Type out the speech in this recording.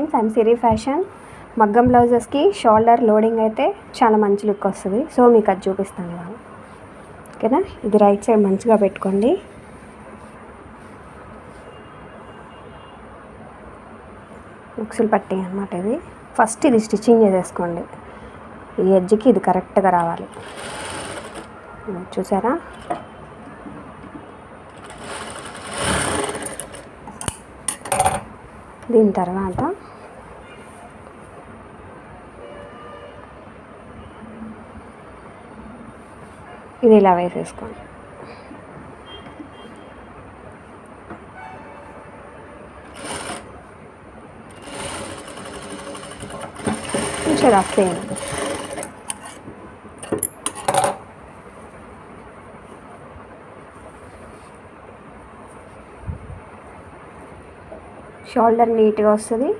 And Siri fashion మగ్గం బ్లౌజెస్కి shoulder loading అయితే చాలా మంచి లుక్ వస్తుంది. సో మీకు అది చూపిస్తాను ఇవాళ. ఓకేనా, ఇది రైట్ సైడ్ మంచిగా పెట్టుకోండి. ఉక్సులు పట్టి అన్నమాట ఇది. ఫస్ట్ ఇది స్టిచ్చింగ్ చేసేసుకోండి. ఈ ఎడ్జ్కి ఇది కరెక్ట్గా రావాలి. చూసారా, దీని తర్వాత ఇది ఇలా వేసేసుకోండి. కొంచెం రఫ్ చేయండి. షోల్డర్ నీట్గా వస్తుంది.